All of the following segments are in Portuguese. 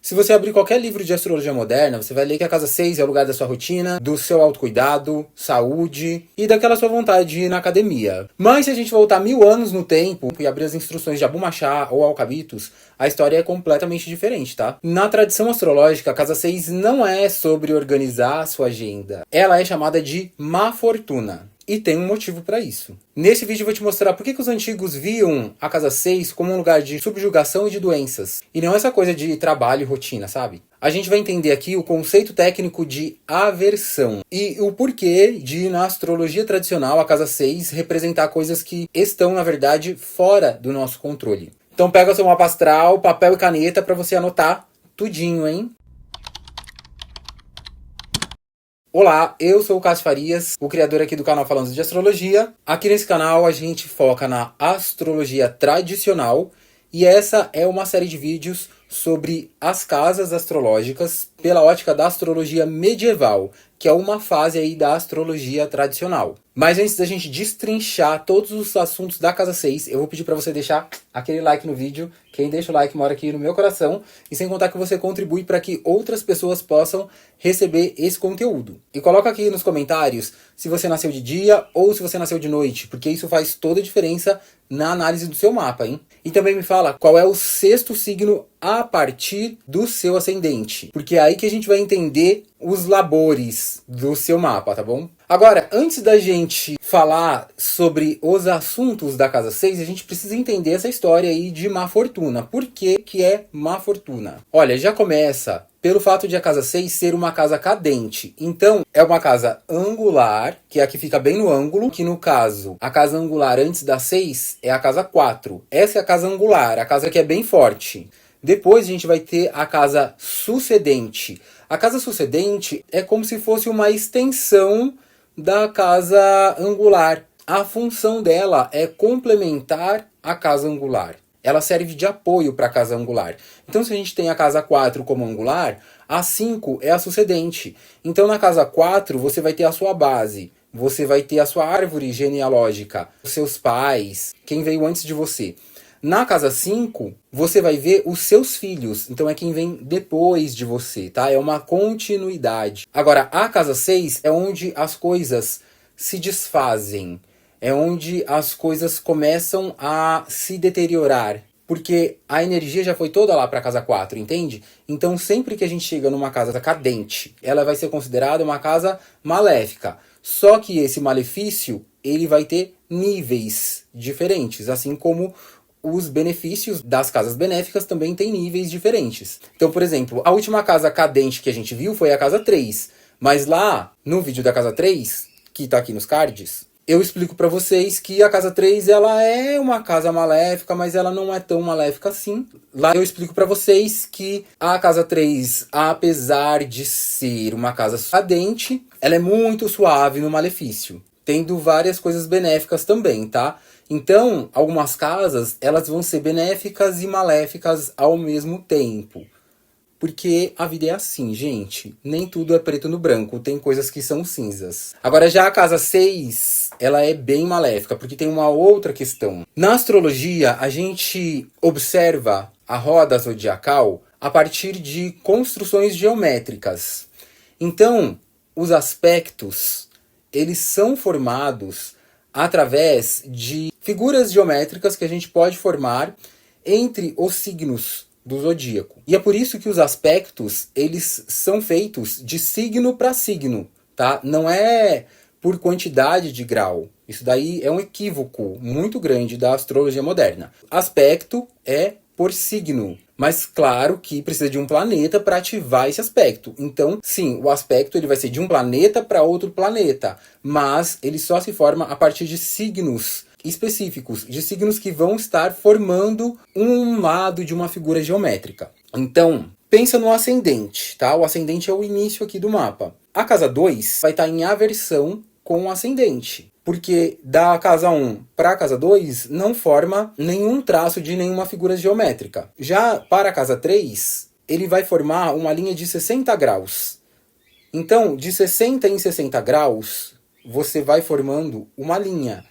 Se você abrir qualquer livro de astrologia moderna, você vai ler que a casa 6 é o lugar da sua rotina, do seu autocuidado, saúde e daquela sua vontade de ir na academia. Mas se a gente voltar 1000 anos no tempo e abrir as instruções de Abu Machá ou Alcabitos, a história é completamente diferente, tá? Na tradição astrológica, a casa 6 não é sobre organizar a sua agenda. Ela é chamada de má fortuna. E tem um motivo para isso. Nesse vídeo eu vou te mostrar por que os antigos viam a casa 6 como um lugar de subjugação e de doenças. E não essa coisa de trabalho e rotina, sabe? A gente vai entender aqui o conceito técnico de aversão. E o porquê de, na astrologia tradicional, a casa 6 representar coisas que estão, na verdade, fora do nosso controle. Então pega seu mapa astral, papel e caneta para você anotar tudinho, hein? Olá, eu sou o Cássio Farias, o criador aqui do canal Falando de Astrologia. Aqui nesse canal a gente foca na astrologia tradicional e essa é uma série de vídeos sobre as casas astrológicas pela ótica da astrologia medieval, que é uma fase aí da astrologia tradicional. Mas antes da gente destrinchar todos os assuntos da casa 6, eu vou pedir para você deixar aquele like no vídeo. Quem deixa o like mora aqui no meu coração. E sem contar que você contribui para que outras pessoas possam receber esse conteúdo. E coloca aqui nos comentários se você nasceu de dia ou se você nasceu de noite, porque isso faz toda a diferença na análise do seu mapa, hein? E também me fala qual é o sexto signo a partir do seu ascendente, porque é aí que a gente vai entender os labores do seu mapa, tá bom? Agora, antes da gente falar sobre os assuntos da casa 6, a gente precisa entender essa história aí de má fortuna. Por que que é má fortuna? Olha, já começa pelo fato de a casa 6 ser uma casa cadente. Então, é uma casa angular, que é a que fica bem no ângulo, que no caso, a casa angular antes da 6 é a casa 4. Essa é a casa angular, a casa que é bem forte. Depois a gente vai ter a casa sucedente. A casa sucedente é como se fosse uma extensão da casa angular. A função dela é complementar a casa angular. Ela serve de apoio para a casa angular. Então, se a gente tem a casa 4 como angular, a 5 é a sucedente. Então, na casa 4, você vai ter a sua base. Você vai ter a sua árvore genealógica, os seus pais, quem veio antes de você. Na casa 5, você vai ver os seus filhos. Então, é quem vem depois de você, tá? É uma continuidade. Agora, a casa 6 é onde as coisas se desfazem. É onde as coisas começam a se deteriorar. Porque a energia já foi toda lá para a casa 4, entende? Então, sempre que a gente chega numa casa cadente, ela vai ser considerada uma casa maléfica. Só que esse malefício, ele vai ter níveis diferentes. Assim como os benefícios das casas benéficas também têm níveis diferentes. Então, por exemplo, a última casa cadente que a gente viu foi a casa 3. Mas lá, no vídeo da casa 3, que está aqui nos cards, eu explico para vocês que a casa 3 ela é uma casa maléfica, mas ela não é tão maléfica assim. Lá eu explico para vocês que a casa 3, apesar de ser uma casa cadente, ela é muito suave no malefício, tendo várias coisas benéficas também, tá? Então, algumas casas, elas vão ser benéficas e maléficas ao mesmo tempo. Porque a vida é assim, gente. Nem tudo é preto no branco. Tem coisas que são cinzas. Agora, já a casa 6, ela é bem maléfica, porque tem uma outra questão. Na astrologia, a gente observa a roda zodiacal a partir de construções geométricas. Então, os aspectos, eles são formados através de figuras geométricas que a gente pode formar entre os signos do zodíaco. E é por isso que os aspectos, eles são feitos de signo para signo, tá? Não é por quantidade de grau. Isso daí é um equívoco muito grande da astrologia moderna. Aspecto é por signo. Mas claro que precisa de um planeta para ativar esse aspecto. Então, sim, o aspecto ele vai ser de um planeta para outro planeta. Mas ele só se forma a partir de signos específicos, de signos que vão estar formando um lado de uma figura geométrica. Então, pensa no ascendente, tá? O ascendente é o início aqui do mapa. A casa 2 vai estar em aversão com o ascendente. Porque da casa 1 para a casa 2 não forma nenhum traço de nenhuma figura geométrica. Já para a casa 3, ele vai formar uma linha de 60 graus. Então, de 60 em 60 graus, você vai formando uma linha.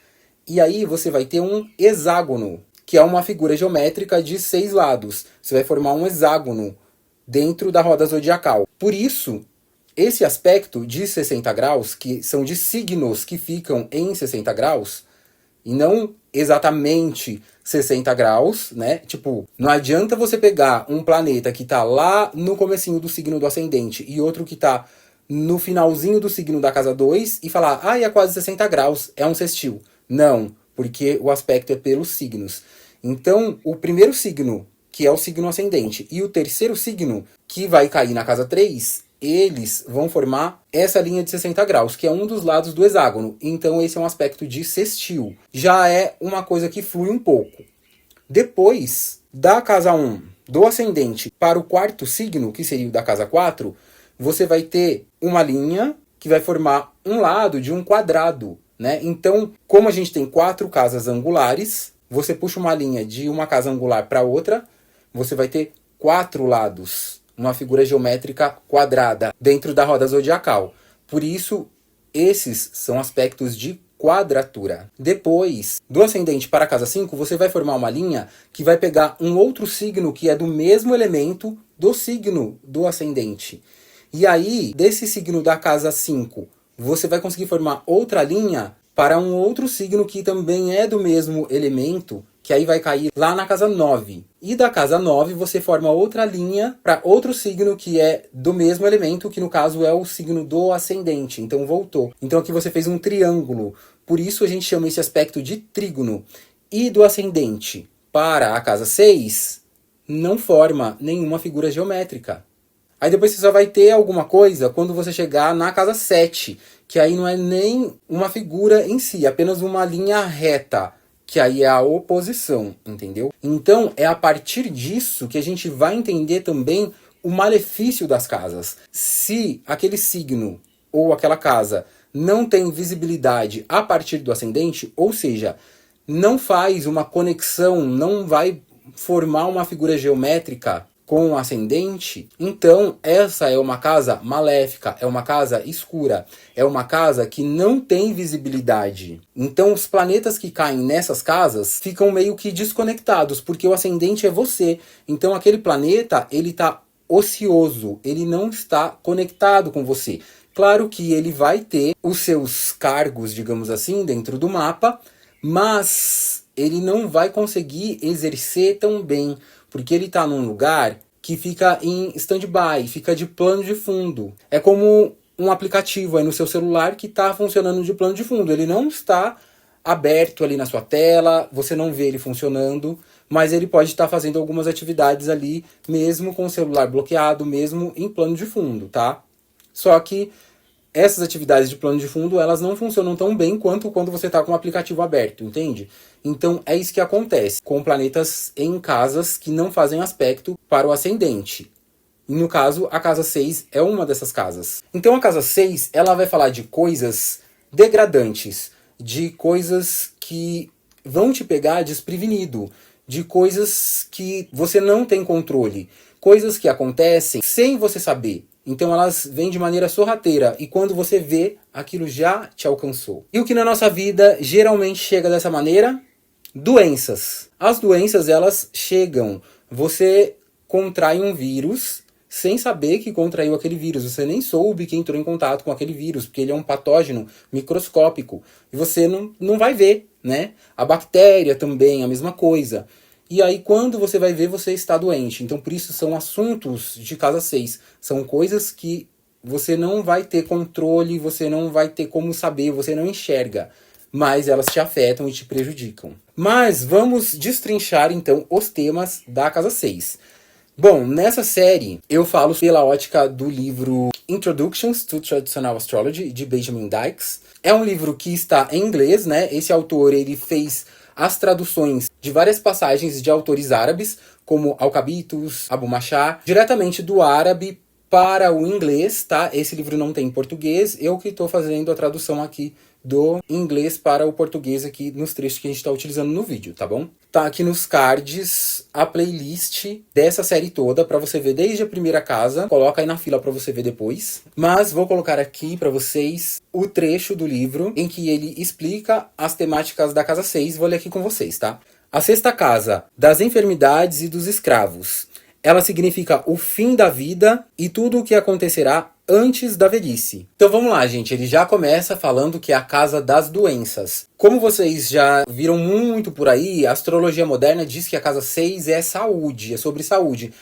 E aí você vai ter um hexágono, que é uma figura geométrica de 6 lados. Você vai formar um hexágono dentro da roda zodiacal. Por isso, esse aspecto de 60 graus, que são de signos que ficam em 60 graus, e não exatamente 60 graus, né? Tipo, não adianta você pegar um planeta que tá lá no comecinho do signo do ascendente e outro que tá no finalzinho do signo da casa 2 e falar, é quase 60 graus, é um sextil. Não, porque o aspecto é pelos signos. Então, o primeiro signo, que é o signo ascendente, e o terceiro signo, que vai cair na casa 3, eles vão formar essa linha de 60 graus, que é um dos lados do hexágono. Então esse é um aspecto de sextil. Já é uma coisa que flui um pouco. Depois, da casa 1, do ascendente, para o quarto signo, que seria o da casa 4, você vai ter uma linha que vai formar um lado de um quadrado, né? Então, como a gente tem 4 casas angulares, você puxa uma linha de uma casa angular para outra, você vai ter 4 lados, uma figura geométrica quadrada dentro da roda zodiacal. Por isso, esses são aspectos de quadratura. Depois, do ascendente para a casa 5, você vai formar uma linha que vai pegar um outro signo que é do mesmo elemento do signo do ascendente. E aí, desse signo da casa 5, você vai conseguir formar outra linha para um outro signo que também é do mesmo elemento, que aí vai cair lá na casa 9. E da casa 9 você forma outra linha para outro signo que é do mesmo elemento, que no caso é o signo do ascendente. Então voltou. Então aqui você fez um triângulo. Por isso a gente chama esse aspecto de trígono. E do ascendente para a casa 6 não forma nenhuma figura geométrica. Aí depois você só vai ter alguma coisa quando você chegar na casa 7, que aí não é nem uma figura em si, é apenas uma linha reta, que aí é a oposição, entendeu? Então é a partir disso que a gente vai entender também o malefício das casas. Se aquele signo ou aquela casa não tem visibilidade a partir do ascendente, ou seja, não faz uma conexão, não vai formar uma figura geométrica com o ascendente, então essa é uma casa maléfica, é uma casa escura, é uma casa que não tem visibilidade. Então os planetas que caem nessas casas ficam meio que desconectados, porque o ascendente é você. Então aquele planeta, ele está ocioso, ele não está conectado com você. Claro que ele vai ter os seus cargos, digamos assim, dentro do mapa, mas ele não vai conseguir exercer tão bem, porque ele está num lugar que fica em stand-by, fica de plano de fundo. É como um aplicativo aí no seu celular que está funcionando de plano de fundo. Ele não está aberto ali na sua tela, você não vê ele funcionando, mas ele pode estar fazendo algumas atividades ali, mesmo com o celular bloqueado, mesmo em plano de fundo, tá? Só que essas atividades de plano de fundo, elas não funcionam tão bem quanto quando você está com o aplicativo aberto, entende? Então é isso que acontece com planetas em casas que não fazem aspecto para o ascendente. E no caso, a casa 6 é uma dessas casas. Então a casa 6, ela vai falar de coisas degradantes, de coisas que vão te pegar desprevenido, de coisas que você não tem controle, coisas que acontecem sem você saber. Então elas vêm de maneira sorrateira e quando você vê, aquilo já te alcançou. E o que na nossa vida geralmente chega dessa maneira? Doenças. As doenças, elas chegam. Você contrai um vírus sem saber que contraiu aquele vírus. Você nem soube que entrou em contato com aquele vírus, porque ele é um patógeno microscópico. E você não vai ver, né? A bactéria também, a mesma coisa. E aí, quando você vai ver, você está doente. Então, por isso, são assuntos de casa 6. São coisas que você não vai ter controle, você não vai ter como saber, você não enxerga. Mas elas te afetam e te prejudicam. Mas vamos destrinchar, então, os temas da casa 6. Bom, nessa série, eu falo pela ótica do livro Introductions to Traditional Astrology, de Benjamin Dykes. É um livro que está em inglês, né? Esse autor, ele fez as traduções de várias passagens de autores árabes, como Alcabitos, Abu Mashar, diretamente do árabe para o inglês, tá? Esse livro não tem em português, eu que estou fazendo a tradução aqui do inglês para o português aqui nos trechos que a gente está utilizando no vídeo, tá bom? Tá aqui nos cards a playlist dessa série toda para você ver desde a primeira casa. Coloca aí na fila para você ver depois. Mas vou colocar aqui para vocês o trecho do livro em que ele explica as temáticas da casa 6. Vou ler aqui com vocês, tá? A sexta casa, das enfermidades e dos escravos. ela significa o fim da vida e tudo o que acontecerá antes da velhice. Então vamos lá, gente. Ele já começa falando que é a casa das doenças. Como vocês já viram muito por aí, a astrologia moderna diz que a casa 6 é saúde, é sobre saúde.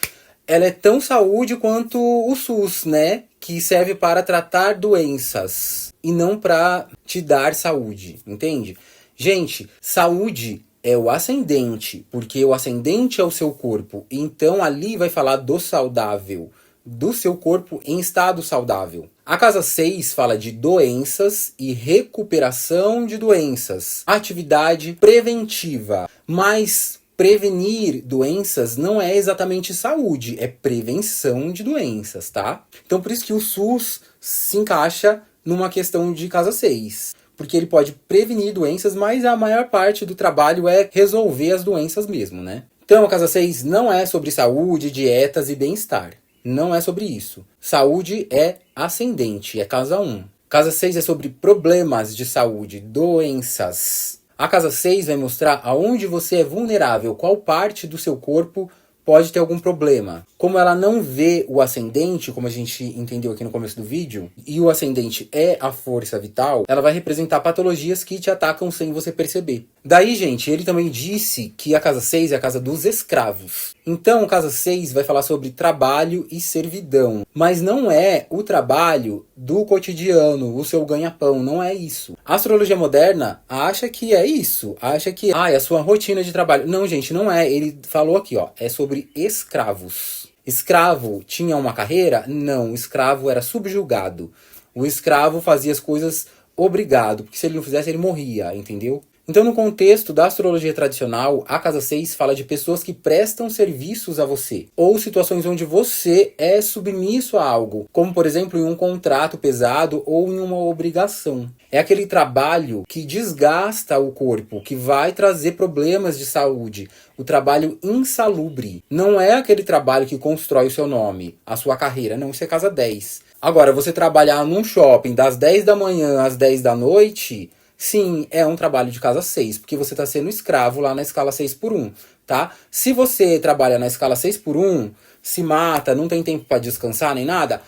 Ela é tão saúde quanto o SUS, né? Que serve para tratar doenças e não para te dar saúde, entende? Gente, saúde é o ascendente, porque o ascendente é o seu corpo. Então ali vai falar do saudável, do seu corpo em estado saudável. A casa 6 fala de doenças e recuperação de doenças, atividade preventiva, mas prevenir doenças não é exatamente saúde, é prevenção de doenças, tá? Então por isso que o SUS se encaixa numa questão de casa 6. Porque ele pode prevenir doenças, mas a maior parte do trabalho é resolver as doenças mesmo, né? Então a casa 6 não é sobre saúde, dietas e bem-estar. Não é sobre isso. Saúde é ascendente, é casa 1. Casa 6 é sobre problemas de saúde, doenças. A casa 6 vai mostrar aonde você é vulnerável, qual parte do seu corpo pode ter algum problema. Como ela não vê o ascendente, como a gente entendeu aqui no começo do vídeo, e o ascendente é a força vital, ela vai representar patologias que te atacam sem você perceber. Daí, gente, ele também disse que a casa 6 é a casa dos escravos. Então, a casa 6 vai falar sobre trabalho e servidão. Mas não é o trabalho do cotidiano, o seu ganha-pão, não é isso. A astrologia moderna acha que é isso. Acha que é a sua rotina de trabalho. Não, gente, não é. Ele falou aqui, ó, é sobre escravos. Escravo tinha uma carreira? Não, o escravo era subjugado. O escravo fazia as coisas obrigado, porque se ele não fizesse, ele morria, entendeu? Então, no contexto da astrologia tradicional, a casa 6 fala de pessoas que prestam serviços a você, ou situações onde você é submisso a algo, como, por exemplo, em um contrato pesado ou em uma obrigação. É aquele trabalho que desgasta o corpo, que vai trazer problemas de saúde, o trabalho insalubre. Não é aquele trabalho que constrói o seu nome, a sua carreira, não, isso é casa 10. Agora, você trabalhar num shopping das 10 da manhã às 10 da noite... Sim, é um trabalho de casa 6, porque você está sendo escravo lá na escala 6x1, tá? Se você trabalha na escala 6x1, se mata, não tem tempo para descansar nem nada,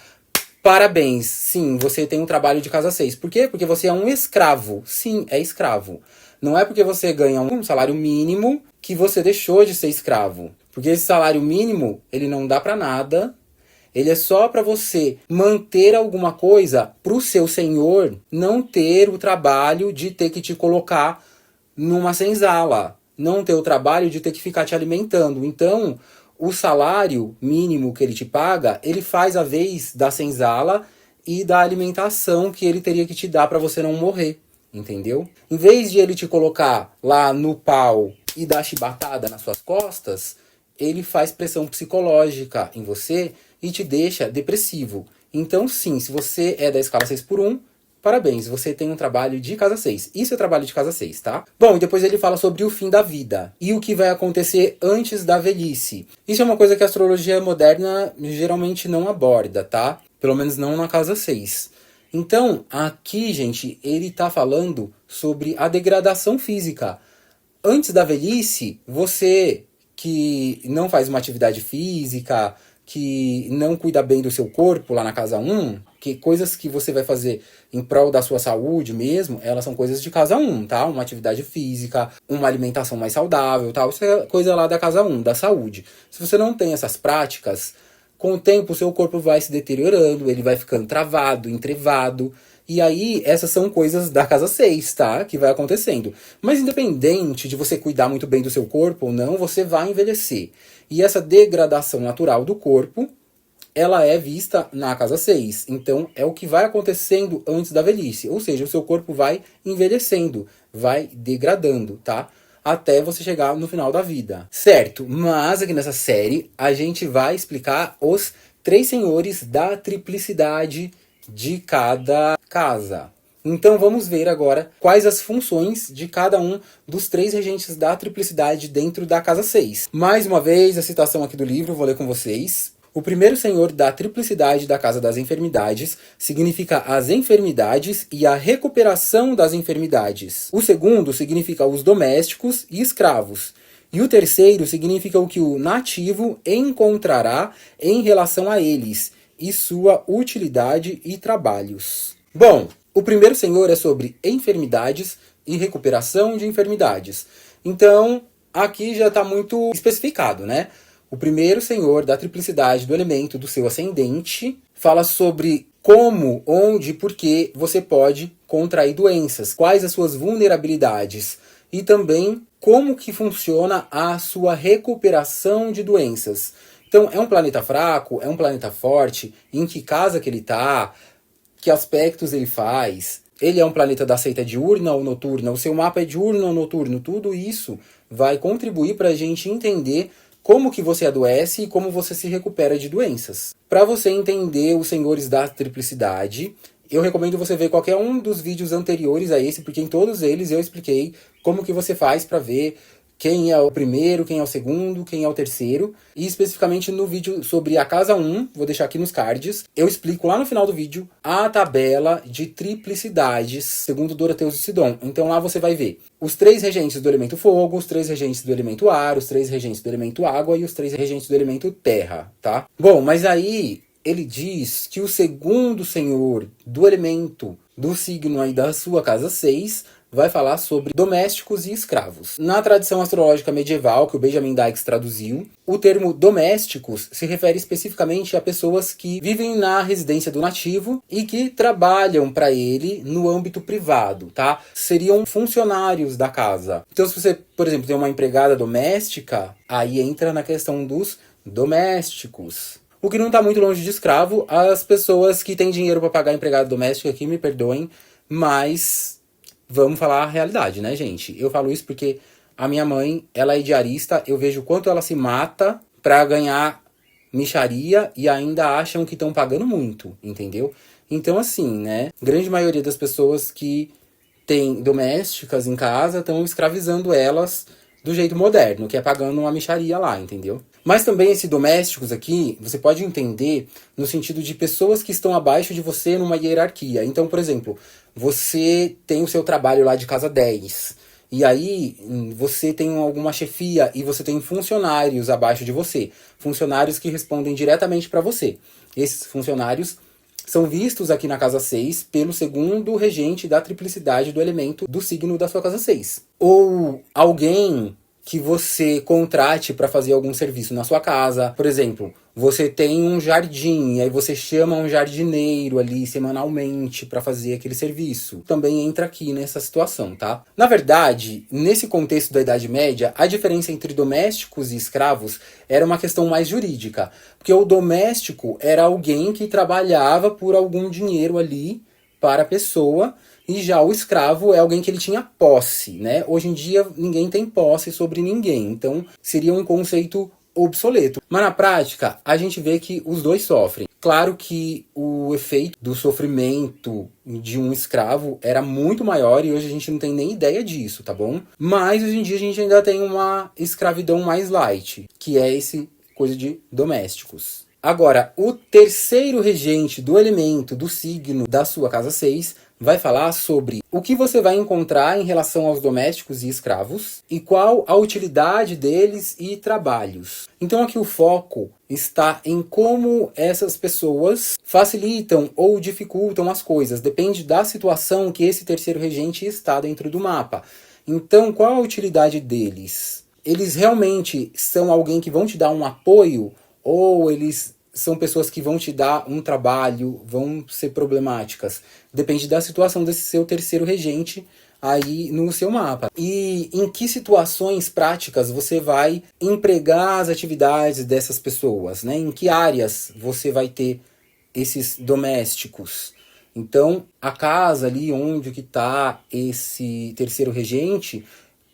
parabéns, sim, você tem um trabalho de casa 6. Por quê? Porque você é um escravo. Sim, é escravo. Não é porque você ganha um salário mínimo que você deixou de ser escravo. Porque esse salário mínimo, ele não dá para nada. Ele é só para você manter alguma coisa para o seu senhor não ter o trabalho de ter que te colocar numa senzala. Não ter o trabalho de ter que ficar te alimentando. Então, o salário mínimo que ele te paga, ele faz a vez da senzala e da alimentação que ele teria que te dar para você não morrer. Entendeu? Em vez de ele te colocar lá no pau e dar chibatada nas suas costas, ele faz pressão psicológica em você e te deixa depressivo. Então, sim, se você é da escala 6x1, parabéns, você tem um trabalho de casa 6. Isso é trabalho de casa 6, tá? Bom, e depois ele fala sobre o fim da vida e o que vai acontecer antes da velhice. Isso é uma coisa que a astrologia moderna geralmente não aborda, tá? Pelo menos não na casa 6. Então, aqui, gente, ele tá falando sobre a degradação física. Antes da velhice, você que não faz uma atividade física, que não cuida bem do seu corpo lá na casa 1, que coisas que você vai fazer em prol da sua saúde mesmo, elas são coisas de casa 1, tá? Uma atividade física, uma alimentação mais saudável, tal. Isso é coisa lá da casa 1, da saúde. Se você não tem essas práticas, com o tempo o seu corpo vai se deteriorando, ele vai ficando travado, entrevado. E aí, essas são coisas da casa 6, tá? Que vai acontecendo. Mas independente de você cuidar muito bem do seu corpo ou não, você vai envelhecer. E essa degradação natural do corpo, ela é vista na casa 6. Então, é o que vai acontecendo antes da velhice. Ou seja, o seu corpo vai envelhecendo, vai degradando, tá? Até você chegar no final da vida. Certo, mas aqui nessa série, a gente vai explicar os 3 senhores da triplicidade de cada casa. Então vamos ver agora quais as funções de cada um dos 3 regentes da triplicidade dentro da casa 6. Mais uma vez, a citação aqui do livro, vou ler com vocês. O primeiro senhor da triplicidade da casa das enfermidades significa as enfermidades e a recuperação das enfermidades. O segundo significa os domésticos e escravos. E o terceiro significa o que o nativo encontrará em relação a eles e sua utilidade e trabalhos. Bom, o primeiro senhor é sobre enfermidades e recuperação de enfermidades. Então, aqui já está muito especificado, né? O primeiro senhor da triplicidade do elemento do seu ascendente fala sobre como, onde e por que você pode contrair doenças, quais as suas vulnerabilidades e também como que funciona a sua recuperação de doenças. Então, é um planeta fraco, é um planeta forte, em que casa que ele está, que aspectos ele faz, ele é um planeta da seita diurna ou noturna, o seu mapa é diurno ou noturno, tudo isso vai contribuir para a gente entender como que você adoece e como você se recupera de doenças. Para você entender os senhores da triplicidade, eu recomendo você ver qualquer um dos vídeos anteriores a esse, porque em todos eles eu expliquei como que você faz para ver quem é o primeiro, quem é o segundo, quem é o terceiro. E especificamente no vídeo sobre a casa 1, vou deixar aqui nos cards, eu explico lá no final do vídeo a tabela de triplicidades, segundo Doroteus de Sidon. Então lá você vai ver os 3 regentes do elemento fogo, os 3 regentes do elemento ar, os 3 regentes do elemento água e os 3 regentes do elemento terra, tá? Bom, mas aí ele diz que o segundo senhor do elemento do signo aí da sua casa 6 vai falar sobre domésticos e escravos. Na tradição astrológica medieval, que o Benjamin Dykes traduziu, o termo domésticos se refere especificamente a pessoas que vivem na residência do nativo e que trabalham para ele no âmbito privado, tá? Seriam funcionários da casa. Então, se você, por exemplo, tem uma empregada doméstica, aí entra na questão dos domésticos. O que não está muito longe de escravo. As pessoas que têm dinheiro para pagar empregada doméstica aqui, me perdoem, mas vamos falar a realidade, né, gente? Eu falo isso porque a minha mãe, ela é diarista, eu vejo o quanto ela se mata para ganhar mixaria e ainda acham que estão pagando muito, entendeu? Então, assim, né, grande maioria das pessoas que têm domésticas em casa estão escravizando elas do jeito moderno, que é pagando uma mixaria lá, entendeu? Mas também esses domésticos aqui, você pode entender no sentido de pessoas que estão abaixo de você numa hierarquia. Então, por exemplo, você tem o seu trabalho lá de casa 10. E aí você tem alguma chefia e você tem funcionários abaixo de você. Funcionários que respondem diretamente para você. Esses funcionários são vistos aqui na casa 6 pelo segundo regente da triplicidade do elemento do signo da sua casa 6. Ou alguém que você contrate para fazer algum serviço na sua casa. Por exemplo, você tem um jardim, e aí você chama um jardineiro ali semanalmente para fazer aquele serviço. Também entra aqui nessa situação, tá? Na verdade, nesse contexto da Idade Média, a diferença entre domésticos e escravos era uma questão mais jurídica. Porque o doméstico era alguém que trabalhava por algum dinheiro ali para a pessoa, e já o escravo é alguém que ele tinha posse, né? Hoje em dia ninguém tem posse sobre ninguém, então seria um conceito obsoleto. Mas na prática, a gente vê que os dois sofrem. Claro que o efeito do sofrimento de um escravo era muito maior e hoje a gente não tem nem ideia disso, tá bom? Mas hoje em dia a gente ainda tem uma escravidão mais light, que é esse coisa de domésticos. Agora, o terceiro regente do elemento do signo da sua casa 6 vai falar sobre o que você vai encontrar em relação aos domésticos e escravos e qual a utilidade deles e trabalhos. Então aqui o foco está em como essas pessoas facilitam ou dificultam as coisas. Depende da situação que esse terceiro regente está dentro do mapa. Então qual a utilidade deles? Eles realmente são alguém que vão te dar um apoio? Ou eles são pessoas que vão te dar um trabalho, vão ser problemáticas? Depende da situação desse seu terceiro regente aí no seu mapa. E em que situações práticas você vai empregar as atividades dessas pessoas, né? Em que áreas você vai ter esses domésticos? Então, a casa ali onde que está esse terceiro regente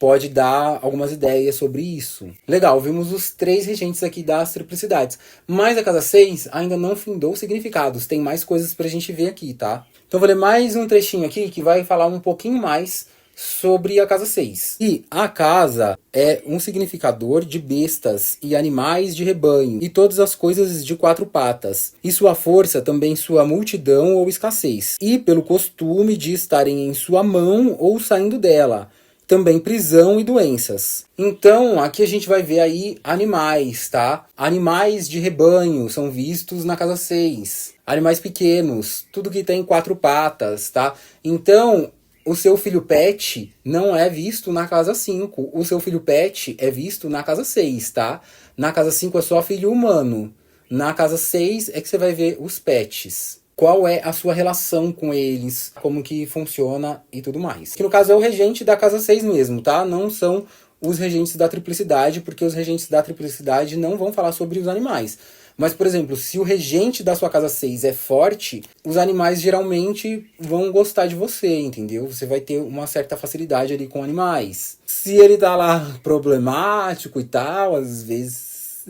pode dar algumas ideias sobre isso. Legal, vimos os 3 regentes aqui das triplicidades. Mas a casa 6 ainda não findou significados. Tem mais coisas pra gente ver aqui, tá? Então vou ler mais um trechinho aqui que vai falar um pouquinho mais sobre a casa 6. E a casa é um significador de bestas e animais de rebanho e todas as coisas de 4 patas. E sua força também sua multidão ou escassez. E pelo costume de estarem em sua mão ou saindo dela. também prisão e doenças. Então, aqui a gente vai ver aí animais, tá? Animais de rebanho são vistos na casa 6. Animais pequenos, tudo que tem 4 patas, tá? Então, o seu filho pet não é visto na casa 5. O seu filho pet é visto na casa 6, tá? Na casa 5 é só filho humano. Na casa 6 é que você vai ver os pets. Qual é a sua relação com eles, como que funciona e tudo mais. Que no caso é o regente da casa 6 mesmo, tá? Não são os regentes da triplicidade, porque os regentes da triplicidade não vão falar sobre os animais. Mas, por exemplo, se o regente da sua casa 6 é forte, os animais geralmente vão gostar de você, entendeu? Você vai ter uma certa facilidade ali com animais. Se ele tá lá problemático e tal, às vezes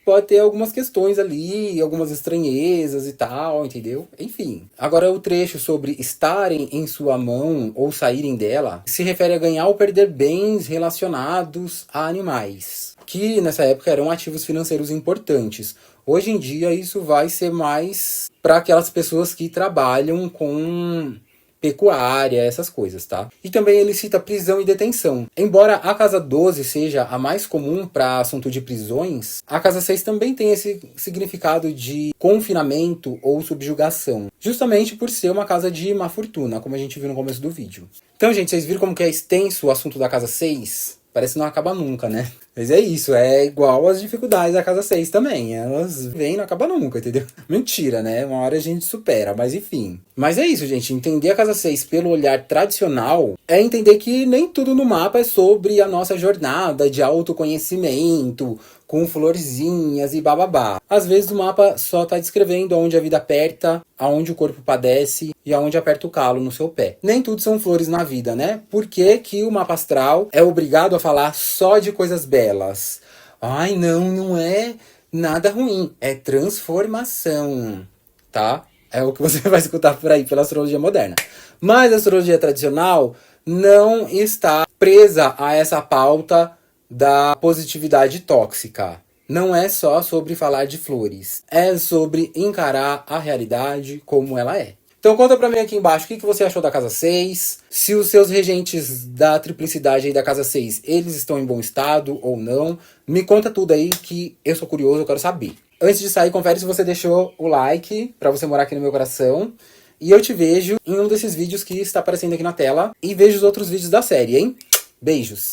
pode ter algumas questões ali, algumas estranhezas e tal, entendeu? Enfim. Agora o trecho sobre estarem em sua mão ou saírem dela se refere a ganhar ou perder bens relacionados a animais, que nessa época eram ativos financeiros importantes. Hoje em dia isso vai ser mais para aquelas pessoas que trabalham com pecuária, essas coisas, tá? E também ele cita prisão e detenção. Embora a casa 12 seja a mais comum para assunto de prisões, a casa 6 também tem esse significado de confinamento ou subjugação, justamente por ser uma casa de má fortuna, como a gente viu no começo do vídeo. Então, gente, vocês viram como que é extenso o assunto da casa 6? Parece não acaba nunca, né? Mas é isso, é igual as dificuldades da casa 6 também. Elas vêm e não acabam nunca, entendeu? Mentira, né? Uma hora a gente supera, mas enfim. Mas é isso, gente. Entender a casa 6 pelo olhar tradicional é entender que nem tudo no mapa é sobre a nossa jornada de autoconhecimento, com florzinhas e bababá. Às vezes o mapa só tá descrevendo aonde a vida aperta, aonde o corpo padece e aonde aperta o calo no seu pé. Nem tudo são flores na vida, né? Por que que o mapa astral é obrigado a falar só de coisas belas? Ai, não é nada ruim, é transformação, tá? É o que você vai escutar por aí pela astrologia moderna. Mas a astrologia tradicional não está presa a essa pauta da positividade tóxica. Não é só sobre falar de flores, é sobre encarar a realidade como ela é. Então conta pra mim aqui embaixo o que você achou da casa 6, se os seus regentes da triplicidade aí da casa 6, eles estão em bom estado ou não. Me conta tudo aí que eu sou curioso, eu quero saber. Antes de sair, confere se você deixou o like pra você morar aqui no meu coração. E eu te vejo em um desses vídeos que está aparecendo aqui na tela. E vejo os outros vídeos da série, hein? Beijos!